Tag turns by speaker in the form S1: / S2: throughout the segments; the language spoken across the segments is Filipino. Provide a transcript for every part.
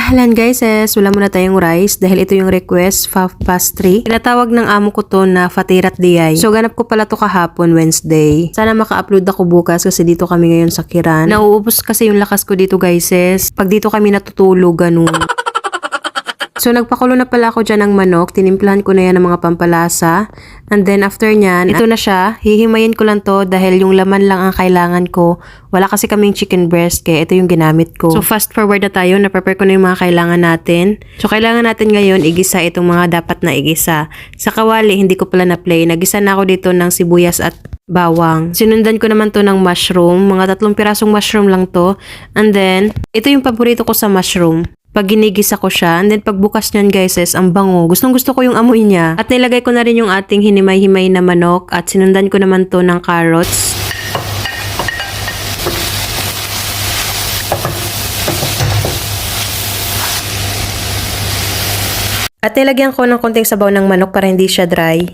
S1: Ahlan guys, wala muna tayong rice dahil ito yung request, 3:05. Tinatawag ng amo ko to na Fatirat Diyay. So ganap ko pala to kahapon, Wednesday. Sana maka-upload ako bukas kasi dito kami ngayon sa Kiran. Nauubos kasi yung lakas ko dito guys, pag dito kami natutulog, ganun. So, nagpakulo na pala ako dyan ng manok. Tinimplahan ko na yan ng mga pampalasa. And then, after nyan, ito na siya. Hihimayin ko lang to dahil yung laman lang ang kailangan ko. Wala kasi kaming chicken breast, kaya ito yung ginamit ko. So, fast forward na tayo. Na-prepare ko na yung mga kailangan natin. So, kailangan natin ngayon igisa itong mga dapat na igisa. Sa kawali, hindi ko pala na-play. Nagisa na ako dito ng sibuyas at bawang. Sinundan ko naman to ng mushroom. Mga 3 pirasong mushroom lang to. And then, ito yung paborito ko sa mushroom. Pag ginigisa ko siya, and then pagbukas niyan guys, ang bango. Gustong gusto ko yung amoy niya. At nilagay ko na rin yung ating hinimay-himay na manok at sinundan ko naman to ng carrots. At nilagyan ko ng konting sabaw ng manok para hindi siya dry.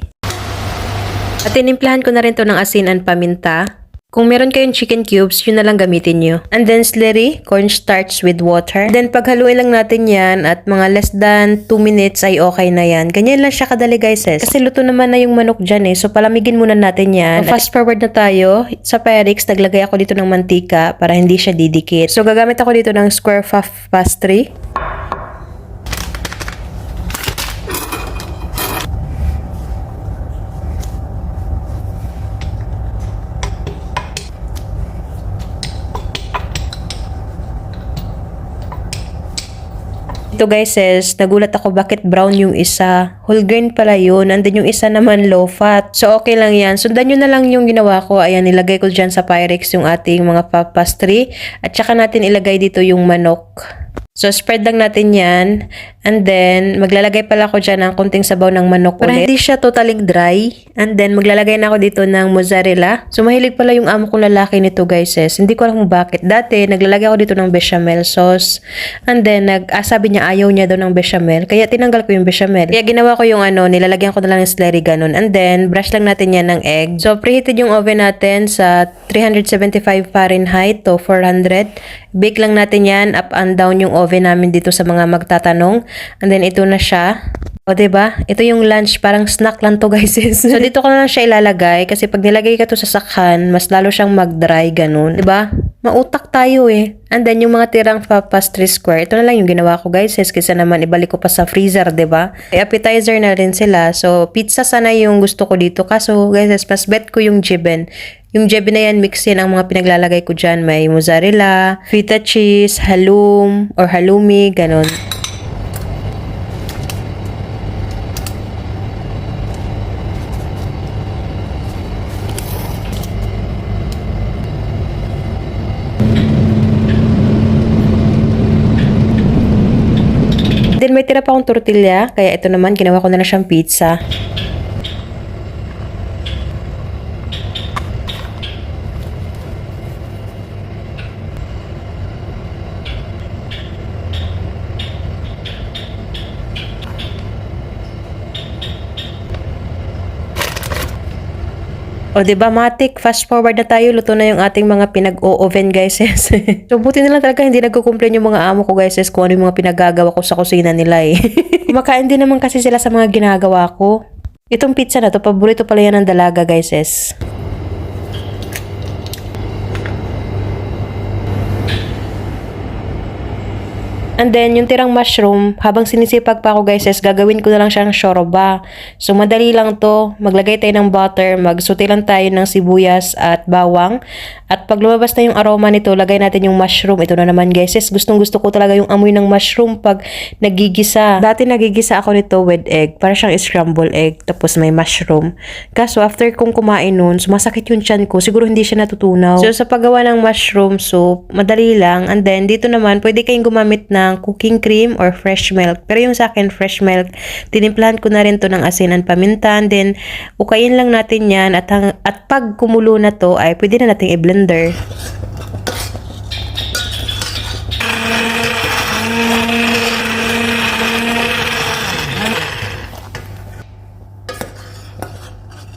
S1: At tinimplahan ko na rin to ng asin and paminta. Kung meron kayong chicken cubes, yun na lang gamitin nyo. And then slurry, cornstarch with water. Then paghaluin lang natin yan at mga less than 2 minutes ay okay na yan. Ganyan lang siya kadali guys. Kasi luto naman na yung manok dyan so palamigin muna natin yan. Fast forward na tayo. Sa Pyrex, naglagay ako dito ng mantika para hindi siya didikit. So gagamit ako dito ng square puff pastry. Ito guys nagulat ako bakit brown yung isa. Whole grain pala yun. And then yung isa naman low fat. So okay lang yan. Sundan nyo na lang yung ginawa ko. Ayan, nilagay ko dyan sa Pyrex yung ating mga pastry. At saka natin ilagay dito yung manok. So, spread lang natin yan. And then, maglalagay pala ako dyan ng konting sabaw ng manok ulit. Para hindi siya totally dry. And then, maglalagay na ako dito ng mozzarella. So, mahilig pala yung amo kong lalaki nito guys. Hindi ko alam kung bakit. Dati, naglalagay ako dito ng bechamel sauce. And then, sabi niya ayaw niya daw ng bechamel. Kaya tinanggal ko yung bechamel. Kaya ginawa ko yung nilalagyan ko na lang ng slurry ganun. And then, brush lang natin yan ng egg. So, preheated yung oven natin sa 375 Fahrenheit to 400. Bake lang natin yan up and down yung oven namin dito sa mga magtatanong. And then ito na siya. O diba? Ito yung lunch, parang snack lang to guys. So dito ko na lang siya ilalagay kasi pag nilagay ka to sa sakhan, mas lalo siyang mag-dry ganun. Diba? Mautak tayo And then yung mga tirang pastry square, ito na lang yung ginawa ko guys. Kasi naman ibalik ko pa sa freezer, diba? Appetizer na rin sila. So pizza sana yung gusto ko dito. Kaso guys, mas bet ko yung jibben. Yung jebbe na yan, mix yan ang mga pinaglalagay ko dyan. May mozzarella, feta cheese, halloum, or halloumi, ganon. Then may tira pa akong tortilla, kaya ito naman, ginawa ko na siyang pizza. O diba matik, fast forward na tayo, luto na yung ating mga pinag-o-oven guys. So buti na lang talaga hindi nagko-complain yung mga amo ko guys kung ano yung mga pinagagawa ko sa kusina nila Kumakain din naman kasi sila sa mga ginagawa ko. Itong pizza na to, paborito pala yan ng dalaga guys. And then, yung tirang mushroom, habang sinisipag pa ako guys, gagawin ko na lang siyang shoroba. So, madali lang to. Maglagay tayo ng butter, magsuti lang tayo ng sibuyas at bawang. At pag lumabas na yung aroma nito, lagay natin yung mushroom. Ito na naman guys, gustong gusto ko talaga yung amoy ng mushroom pag nagigisa. Dati nagigisa ako nito with egg, para siyang scramble egg, tapos may mushroom. Kaso, after kong kumain nun, sumasakit yung tiyan ko. Siguro hindi siya natutunaw. So, sa paggawa ng mushroom soup, madali lang. And then, dito naman, pwede kayong gumamit ng cooking cream or fresh milk. Pero yung sa akin, fresh milk, tinimplahan ko na rin to ng asin and paminta. And then, ukayin lang natin yan. At pag kumulo na to, ay pwede na natin i-blender.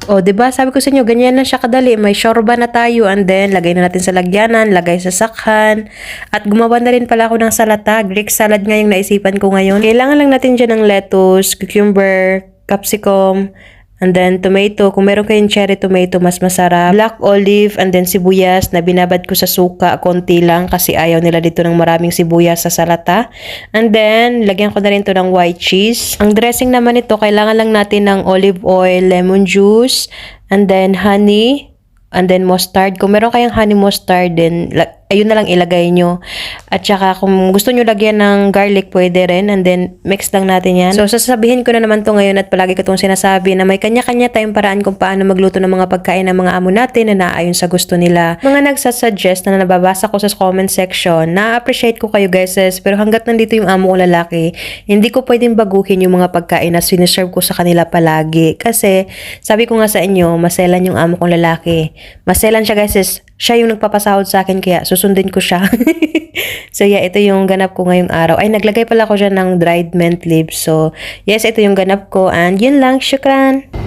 S1: O, 'di ba? Sabi ko sa inyo, ganyan na siya kadali. May shorba na tayo and then lagay na natin sa lagyanan, lagay sa sakhan. At gumawa na rin pala ako ng salata. Greek salad nga yung naisipan ko ngayon. Kailangan lang natin dyan ng lettuce, cucumber, capsicum, and then tomato. Kung meron kayong cherry tomato, mas masarap. Black olive and then sibuyas na binabad ko sa suka. Konti lang kasi ayaw nila dito ng maraming sibuyas sa salata. And then, lagyan ko na rin to ng white cheese. Ang dressing naman ito, kailangan lang natin ng olive oil, lemon juice, and then honey, and then mustard. Kung meron kayong honey mustard, then ayun na lang ilagay nyo. At saka kung gusto nyo lagyan ng garlic, pwede rin. And then mix lang natin yan. So sasabihin ko na naman to ngayon at palagi ko itong sinasabi na may kanya-kanya tayong paraan kung paano magluto ng mga pagkain ng mga amo natin na naayon sa gusto nila. Mga nagsasuggest na nababasa ko sa comment section, na-appreciate ko kayo guys. Pero hanggat nandito yung amo ko lalaki, hindi ko pwedeng baguhin yung mga pagkain na siniserve ko sa kanila palagi. Kasi sabi ko nga sa inyo, maselan yung amo kong lalaki. Maselan siya guys. Siya yung nagpapasahod sa akin kaya susundin ko siya. So yeah, ito yung ganap ko ngayong araw. Ay, naglagay pala ako dyan ng dried mint leaves. So yes, ito yung ganap ko and yun lang. Syukran!